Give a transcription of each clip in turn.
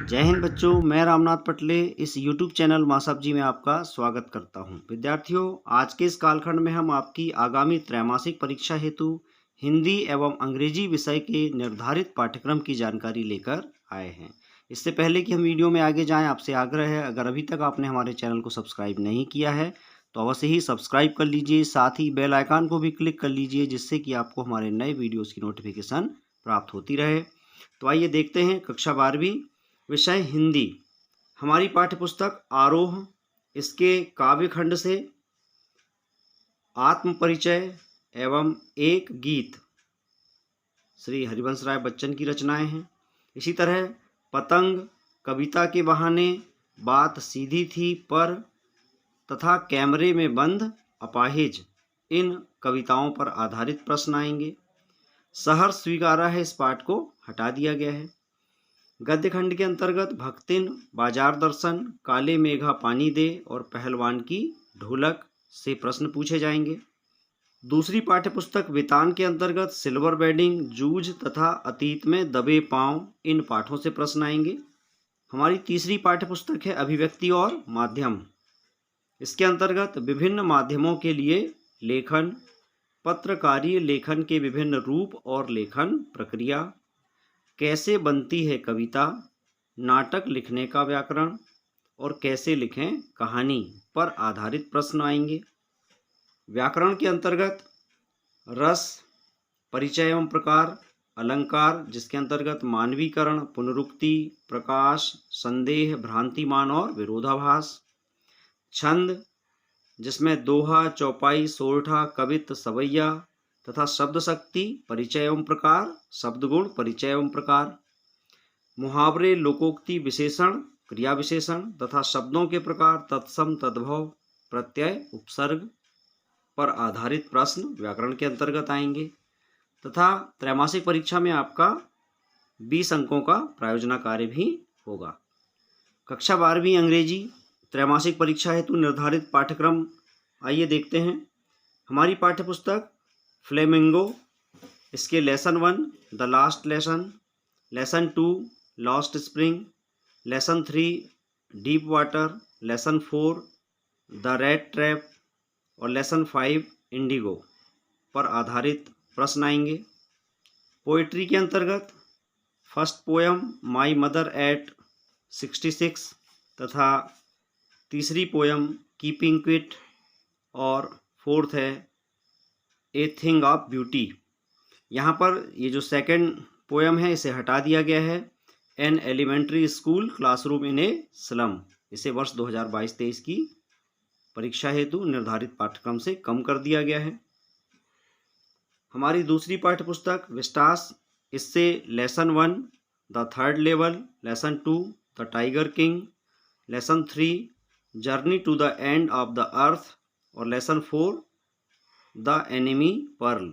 जय हिंद बच्चों, मैं रामनाथ पटले इस YouTube चैनल मासाब जी में आपका स्वागत करता हूं। विद्यार्थियों, आज के इस कालखंड में हम आपकी आगामी त्रैमासिक परीक्षा हेतु हिंदी एवं अंग्रेजी विषय के निर्धारित पाठ्यक्रम की जानकारी लेकर आए हैं। इससे पहले कि हम वीडियो में आगे जाएं, आपसे आग्रह है, अगर अभी तक आपने हमारे चैनल को सब्सक्राइब नहीं किया है तो अवश्य ही सब्सक्राइब कर लीजिए। साथ ही बेल आइकन को भी क्लिक कर लीजिए, जिससे कि आपको हमारे नए वीडियोज़ की नोटिफिकेशन प्राप्त होती रहे। तो आइए देखते हैं कक्षा 12वीं विषय हिंदी। हमारी पाठ्यपुस्तक आरोह, इसके काव्य खंड से आत्म परिचय एवं एक गीत श्री हरिवंश राय बच्चन की रचनाएं हैं। इसी तरह पतंग, कविता के बहाने, बात सीधी थी पर तथा कैमरे में बंद अपाहिज, इन कविताओं पर आधारित प्रश्न आएंगे। सहर स्वीकारा है, इस पाठ को हटा दिया गया है। गद्य खंड के अंतर्गत भक्तिन, बाजार दर्शन, काले मेघा पानी दे और पहलवान की ढोलक से प्रश्न पूछे जाएंगे। दूसरी पाठ्यपुस्तक वितान के अंतर्गत सिल्वर बेडिंग, जूझ तथा अतीत में दबे पांव, इन पाठों से प्रश्न आएंगे। हमारी तीसरी पाठ्यपुस्तक है अभिव्यक्ति और माध्यम। इसके अंतर्गत विभिन्न माध्यमों के लिए लेखन, पत्रकारीय लेखन के विभिन्न रूप और लेखन प्रक्रिया, कैसे बनती है कविता, नाटक लिखने का व्याकरण और कैसे लिखें कहानी पर आधारित प्रश्न आएंगे। व्याकरण के अंतर्गत रस, परिचय एवं प्रकार, अलंकार, जिसके अंतर्गत मानवीकरण, पुनरुक्ति, प्रकाश, संदेह, भ्रांतिमान और विरोधाभास, छंद, जिसमें दोहा, चौपाई, सोरठा, कवित्त, सवैया तथा शब्द शक्ति, परिचय एवं प्रकार, शब्द गुण, परिचय एवं प्रकार, मुहावरे, लोकोक्ति, विशेषण, क्रिया विशेषण तथा शब्दों के प्रकार, तत्सम, तद्भव, प्रत्यय, उपसर्ग पर आधारित प्रश्न व्याकरण के अंतर्गत आएंगे। तथा त्रैमासिक परीक्षा में आपका 20 अंकों का प्रायोजना कार्य भी होगा। कक्षा 12वीं अंग्रेजी त्रैमासिक परीक्षा हेतु निर्धारित पाठ्यक्रम आइए देखते हैं। हमारी पाठ्यपुस्तक फ्लेमिंगो, इसके lesson 1 the last lesson, lesson 2 lost spring, lesson 3 deep water, lesson 4 the red trap और लेसन 5 इंडिगो पर आधारित प्रश्न आएंगे। पोइट्री के अंतर्गत first poem my mother eight 66 तथा तीसरी पोयम कीपिंग क्विट और फोर्थ है ए थिंग ऑफ ब्यूटी। यहाँ पर ये जो सेकंड पोयम है इसे हटा दिया गया है। An elementary school classroom in a slum, इसे वर्ष 2022-23 की परीक्षा हेतु निर्धारित पाठ्यक्रम से कम कर दिया गया है। हमारी दूसरी पाठ्यपुस्तक विस्टास, इससे lesson 1 the third level, lesson 2 the tiger king, lesson 3 journey to the end of the earth और लेसन 4 द एनिमी पर्ल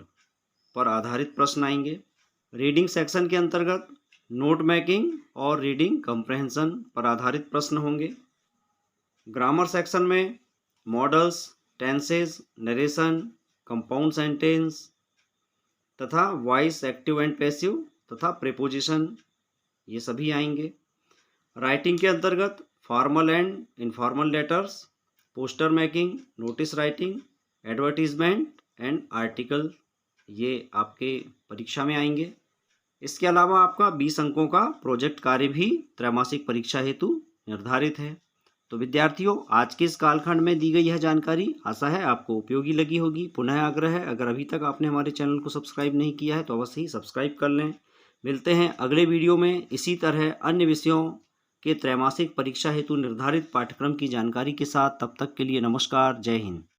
पर आधारित प्रश्न आएंगे। रीडिंग सेक्शन के अंतर्गत नोट मेकिंग और रीडिंग कंप्रहेंशन पर आधारित प्रश्न होंगे। ग्रामर सेक्शन में models, tenses, narration, compound sentence तथा वॉइस एक्टिव एंड पैसिव तथा प्रीपोजिशन, ये सभी आएंगे। राइटिंग के अंतर्गत formal and informal letters, poster making, notice writing, advertisement and article, ये आपके परीक्षा में आएंगे। इसके अलावा आपका 20 अंकों का प्रोजेक्ट कार्य भी त्रैमासिक परीक्षा हेतु निर्धारित है। तो विद्यार्थियों, आज के इस कालखंड में दी गई यह जानकारी आशा है आपको उपयोगी लगी होगी। पुनः आग्रह है, अगर अभी तक आपने हमारे चैनल को सब्सक्राइब नहीं किया है तो अवश्य ही सब्सक्राइब कर लें। मिलते हैं अगले वीडियो में इसी तरह अन्य विषयों के त्रैमासिक परीक्षा हेतु निर्धारित पाठ्यक्रम की जानकारी के साथ। तब तक के लिए नमस्कार, जय हिंद।